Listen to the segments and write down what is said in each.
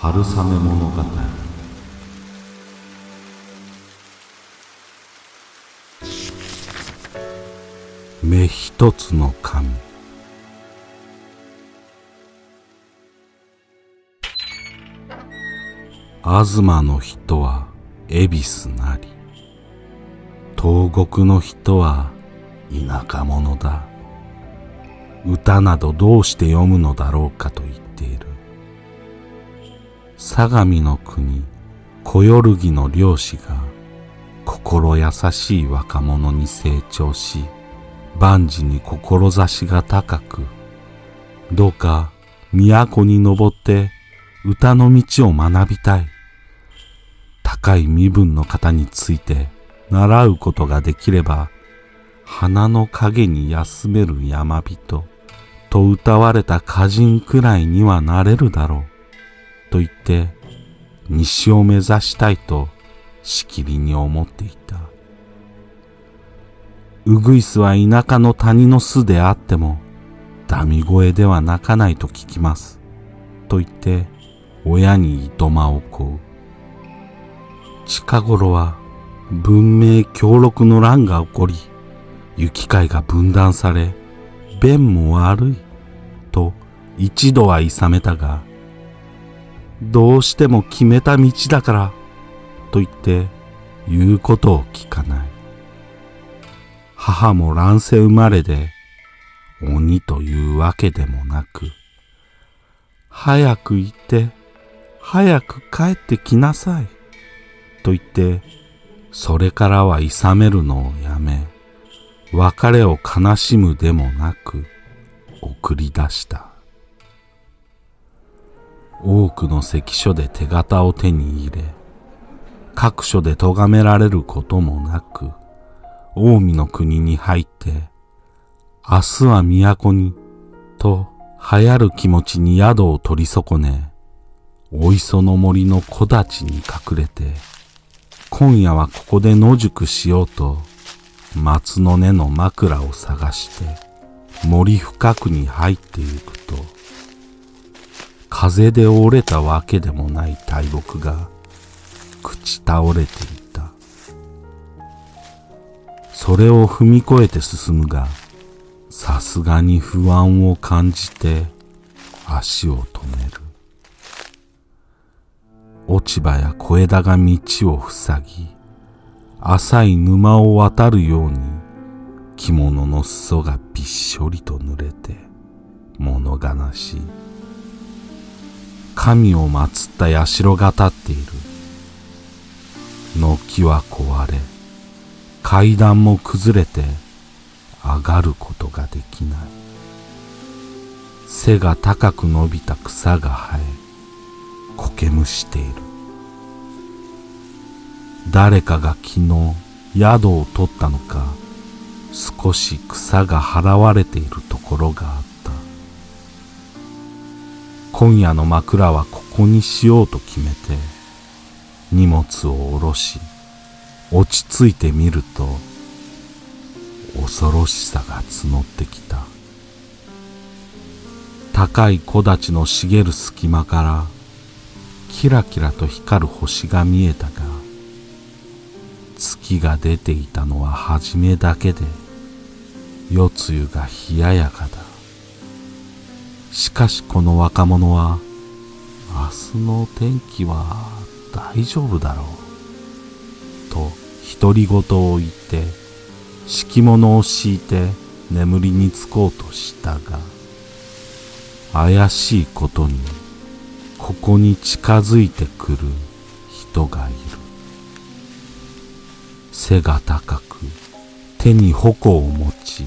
春雨物語。目一つの神。東の人は恵比寿なり、東国の人は田舎者だ。歌などどうして読むのだろうかと言っている。相模の国小夜木の漁師が心優しい若者に成長し、万事に志が高く、どうか都に登って歌の道を学びたい。高い身分の方について習うことができれば、花の陰に休める山人と歌われた歌人くらいにはなれるだろう。と言って西を目指したいとしきりに思っていた。ウグイスは田舎の谷の巣であってもダミ声では鳴かないと聞きます。と言って親にいとまを乞う。近頃は文明協力の乱が起こり、行き交いが分断され、便も悪いと一度は諌めたが、どうしても決めた道だからと言って言うことを聞かない。母も乱世生まれで鬼というわけでもなく、早く行って早く帰ってきなさいと言って、それからは諌めるのをやめ、別れを悲しむでもなく送り出した。多くの関所で手形を手に入れ、各所で咎められることもなく、近江の国に入って、明日は都に、と流行る気持ちに宿を取り損ね、お磯の森の木立に隠れて、今夜はここで野宿しようと、松の根の枕を探して、森深くに入っていくと、風で折れたわけでもない大木が朽ち倒れていた。それを踏み越えて進むが、さすがに不安を感じて足を止める。落ち葉や小枝が道を塞ぎ、浅い沼を渡るように着物の裾がびっしょりと濡れて物悲しい。神を祀った社が立っている。軒は壊れ、階段も崩れて上がることができない。背が高く伸びた草が生え、苔むしている。誰かが昨日宿を取ったのか、少し草が払われているところがあった。今夜の枕はここにしようと決めて、荷物を下ろし、落ち着いてみると、恐ろしさが募ってきた。高い木立の茂る隙間から、キラキラと光る星が見えたが、月が出ていたのは初めだけで、夜露が冷ややかだ。しかしこの若者は、明日の天気は大丈夫だろう、と独り言を言って、敷物を敷いて眠りにつこうとしたが、怪しいことに、ここに近づいてくる人がいる。背が高く、手に矛を持ち、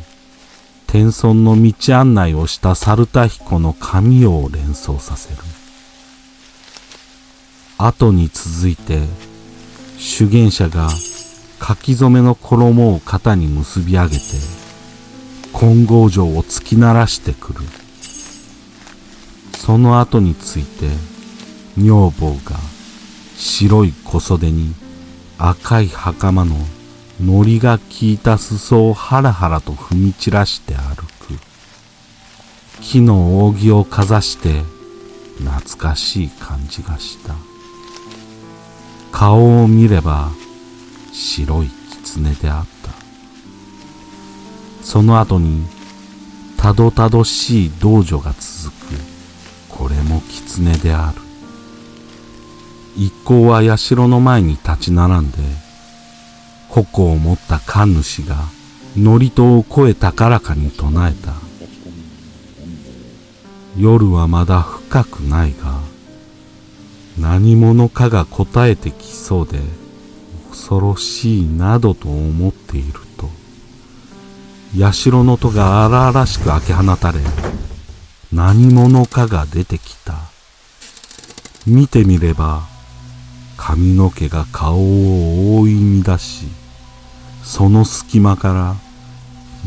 天孫の道案内をした猿田彦の神代を連想させる。後に続いて、修験者が書き初めの衣を肩に結び上げて、金剛城を突き鳴らしてくる。その後について、女房が白い小袖に赤い袴の糊が効いた裾をハラハラと踏み散らして歩く。木の扇をかざして懐かしい感じがした。顔を見れば白い狐であった。その後にたどたどしい道女が続く。これも狐である。一行は社の前に立ち並んで、矛を持った神主が祝詞を声高らかに唱えた。夜はまだ深くないが、何者かが答えてきそうで恐ろしいなどと思っていると、社の戸が荒々しく開け放たれ、何者かが出てきた。見てみれば髪の毛が顔を覆い乱し、その隙間から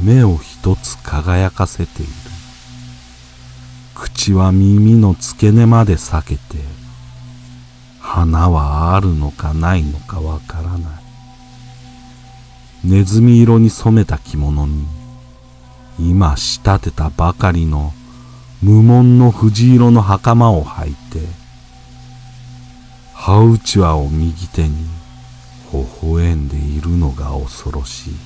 目を一つ輝かせている。口は耳の付け根まで裂けて、花はあるのかないのかわからない。ネズミ色に染めた着物に、今仕立てたばかりの無紋の藤色の袴を履いて、羽うちわを右手に微笑んでいるのが恐ろしい。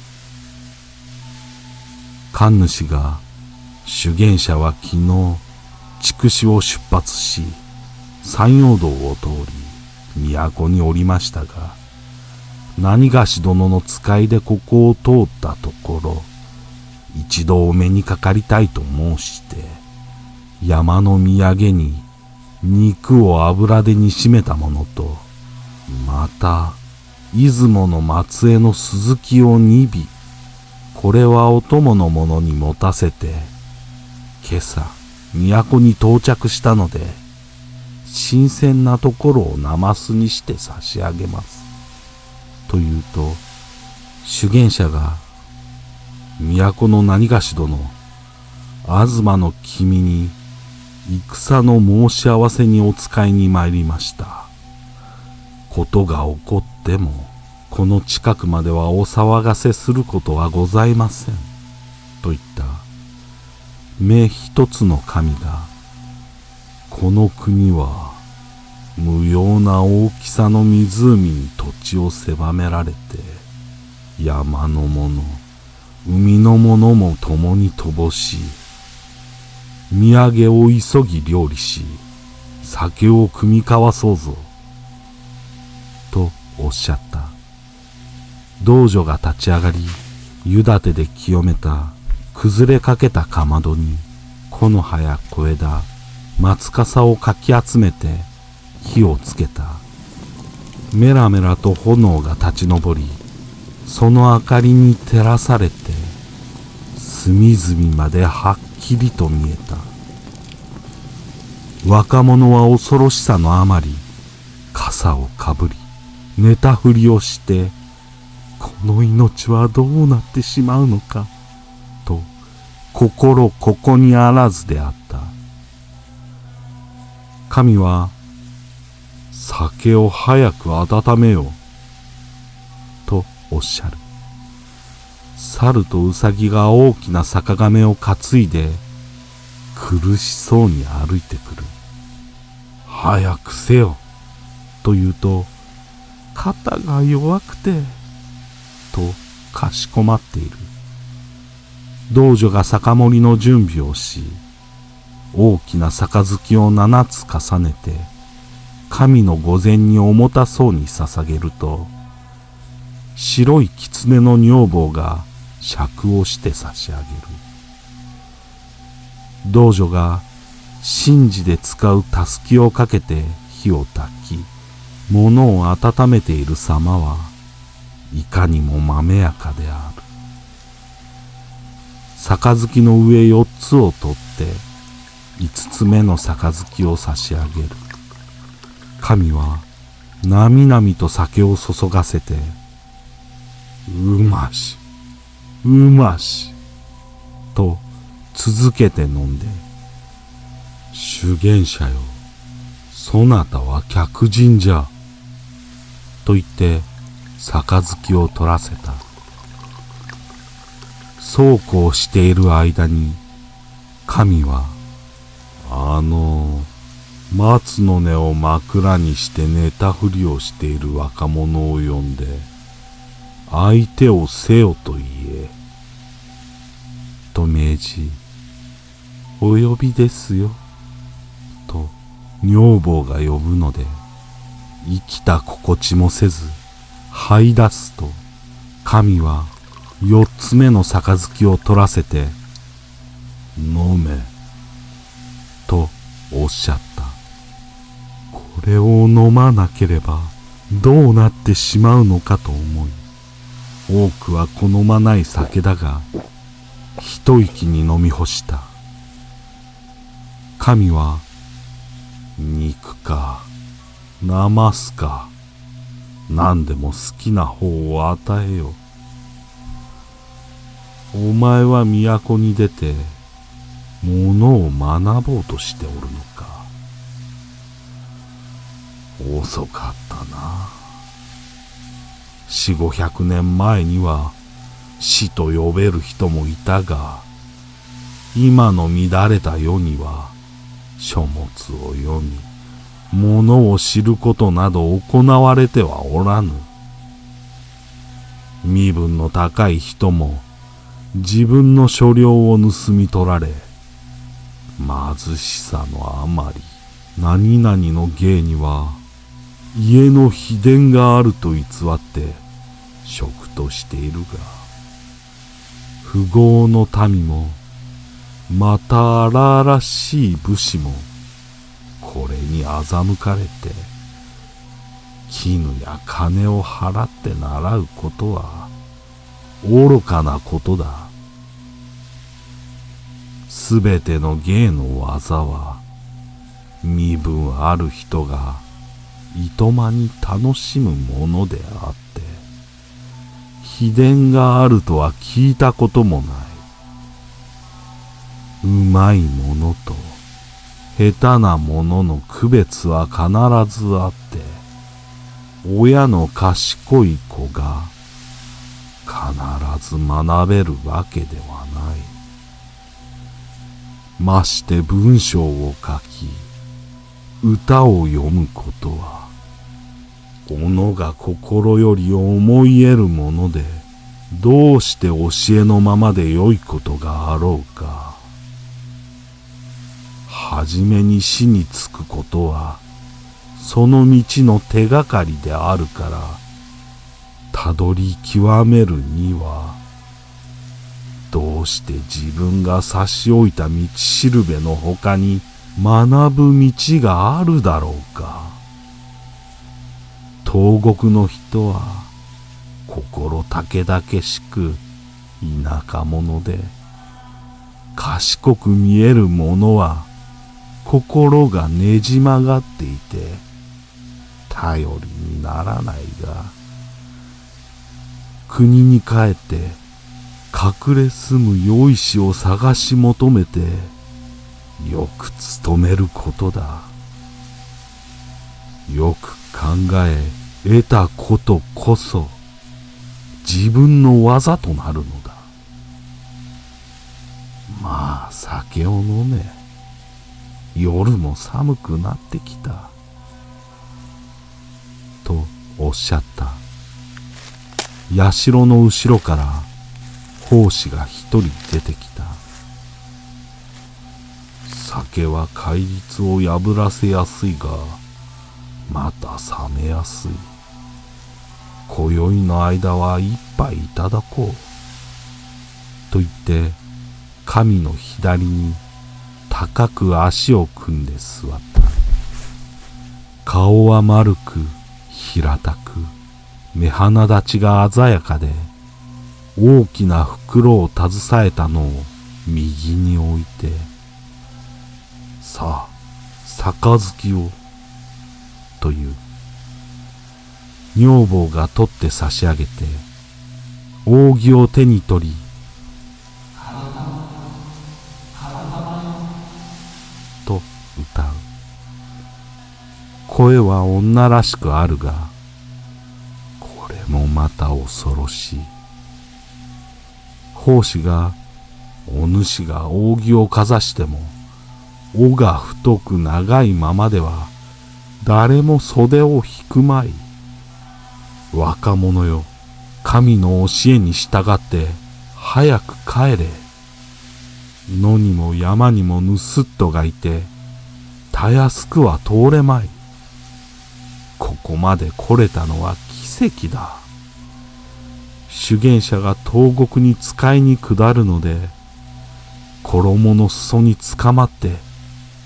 神主が、修験者は昨日筑紫を出発し、山陽道を通り都におりましたが、何がし殿の使いでここを通ったところ、一度お目にかかりたいと申して、山の土産に肉を油で煮しめたものと、また出雲の松江の鈴木を2尾、これはお供の者に持たせて、今朝都に到着したので、新鮮なところをなますにして差し上げます。と言うと、修験者が、都の何がし殿、東の君に戦の申し合わせにお使いに参りました。ことが起こっても、この近くまではお騒がせすることはございません。と言った。目一つの神が、この国は無用な大きさの湖に土地を狭められて、山の者、海の者も共に乏しい。土産を急ぎ料理し、酒を酌み交わそうぞ。とおっしゃった。道女が立ち上がり、湯立てで清めた崩れかけたかまどに木の葉や小枝、松笠をかき集めて火をつけた。メラメラと炎が立ち上り、その明かりに照らされて隅々まではっきりと見えた。若者は恐ろしさのあまり笠をかぶり寝たふりをして、この命はどうなってしまうのかと心ここにあらずであった。神は、酒を早く温めようとおっしゃる。猿とウサギが大きな坂亀を担いで苦しそうに歩いてくる。早くせよと言うと、肩が弱くてとかしこまっている。道女が酒盛りの準備をし、大きな杯を7つ重ねて神の御前に重たそうに捧げると、白い狐の女房が酌をして差し上げる。道女が神事で使うたすきをかけて火を焚き、物を温めている様はいかにもまめやかである。杯の上4つを取って5つ目の杯を差し上げる。神はなみなみと酒を注がせて、うまし、うまし、と続けて飲んで、修験者よ、そなたは客人じゃ、と言って杯を取らせた。そうこうしている間に、神は、松の根を枕にして寝たふりをしている若者を呼んで、相手をせよと言え、と命じ、お呼びですよ、と女房が呼ぶので、生きた心地もせず、這い出すと、神は4つ目の杯を取らせて、飲め、とおっしゃった。これを飲まなければどうなってしまうのかと思い、多くは好まない酒だが、一息に飲み干した。神は、肉か、なますか、何でも好きな方を与えよ。お前は都に出て、ものを学ぼうとしておるのか。遅かったな。400、500年前には死と呼べる人もいたが、今の乱れた世には書物を読み、ものを知ることなど行われてはおらぬ。身分の高い人も自分の所領を盗み取られ、貧しさのあまり、何々の芸には家の秘伝があると偽って食としているが、富豪の民もまた荒々しい武士もこれに欺かれて絹や金を払って習うことは愚かなことだ。すべての芸の技は身分ある人がいとまに楽しむものであって、秘伝があるとは聞いたこともない。うまいものと下手なものの区別は必ずあって、親の賢い子が必ず学べるわけではない。まして文章を書き、歌を読むことは、己が心より思い得るもので、どうして教えのままでよいことがあろうか。はじめに死につくことは、その道の手がかりであるから、たどり極めるには、どうして自分が差し置いた道しるべのほかに学ぶ道があるだろうか。東国の人は心たけだけしく田舎者で、賢く見える者は心がねじ曲がっていて頼りにならないが、国に帰って隠れ住む良い死を探し求めてよく勤めることだ。よく考え得たことこそ自分の技となるのだ。まあ酒を飲め。夜も寒くなってきた。とおっしゃった。社の後ろから法師が一人出てきた。酒は戒律を破らせやすいが、また冷めやすい。今宵の間は一杯いただこう。と言って、神の左に高く足を組んで座った。顔は丸く平たく、目鼻立ちが鮮やかで、大きな袋を携えたのを右に置いて、さあ、杯を、という。女房が取って差し上げて、扇を手に取り、と歌う。声は女らしくあるが、これもまた恐ろしい。奉仕が、お主が扇をかざしても、尾が太く長いままでは誰も袖を引くまい。若者よ、神の教えに従って早く帰れ。野にも山にも盗人がいて、たやすくは通れまい。ここまで来れたのは奇跡だ。修験者が東国に使いに下るので、衣の裾につかまって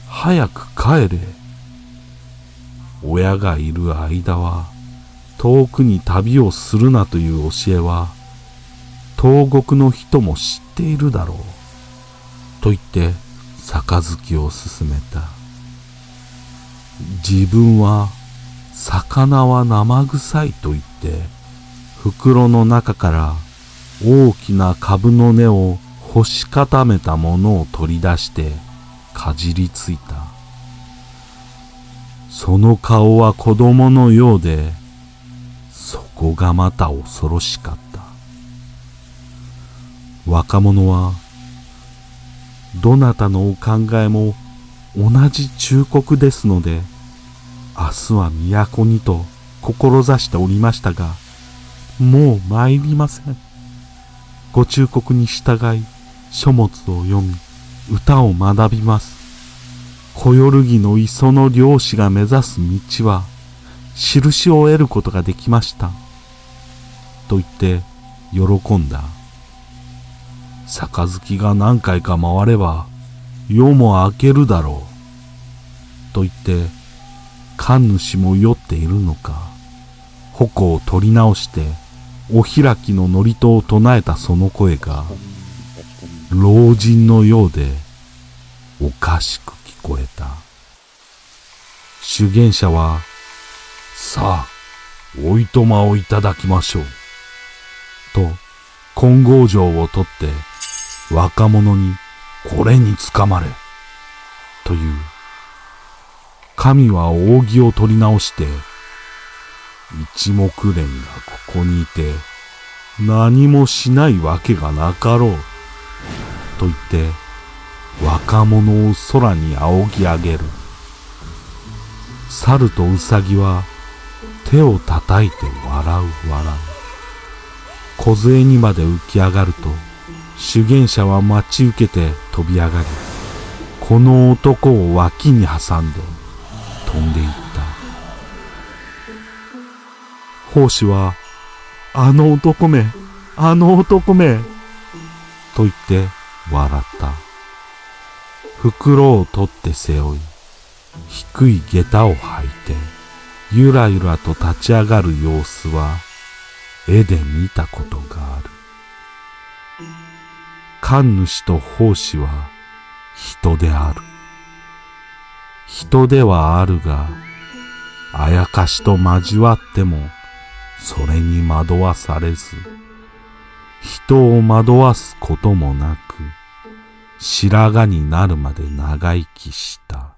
早く帰れ。親がいる間は遠くに旅をするなという教えは東国の人も知っているだろう。と言って杯を勧めた。自分は魚は生臭いと言って袋の中から大きな株の根を干し固めたものを取り出してかじりついた。その顔は子供のようで、そこがまた恐ろしかった。若者はどなたのお考えも同じ忠告ですので、明日は都にと志しておりましたが、もう参りません。ご忠告に従い書物を読み、歌を学びます。小夜木の磯の漁師が目指す道は印を得ることができました。と言って喜んだ。杯が何回か回れば夜も明けるだろう。と言って神主も酔っているのか、矛を取り直してお開きの祝詞を唱えたその声が老人のようでおかしく聞こえた。修験者は、さあ、おいとまをいただきましょう。と、金剛杖を取って若者にこれにつかまれ。という。神は扇を取り直して、一目連がここにいて何もしないわけがなかろう。と言って若者を空に仰ぎ上げる。猿とウサギは手を叩いて笑う。梢にまで浮き上がると修験者は待ち受けて飛び上がり、この男を脇に挟んで飛んでいった。法師は、あの男めと言って笑った。袋を取って背負い、低い下駄を履いてゆらゆらと立ち上がる様子は絵で見たことがある。神主と法師は人である。人ではあるが、あやかしと交わってもそれに惑わされず、人を惑わすこともなく、白髪になるまで長生きした。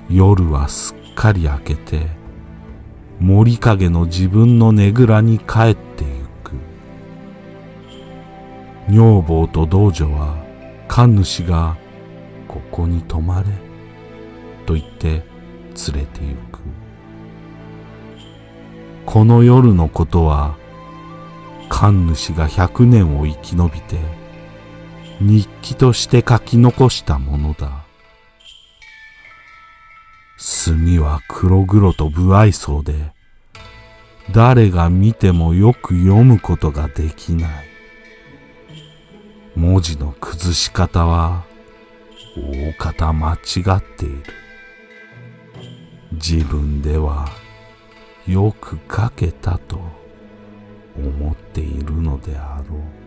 夜はすっかり明けて、森影の自分のねぐらに帰ってゆく。女房と道女は神主がここに泊まれと言って連れてゆく。この夜のことは神主が100年を生き延びて日記として書き残したものだ。墨は黒々と不愛想で、誰が見てもよく読むことができない。文字の崩し方は大方間違っている。自分ではよく書けたと思っているのであろう。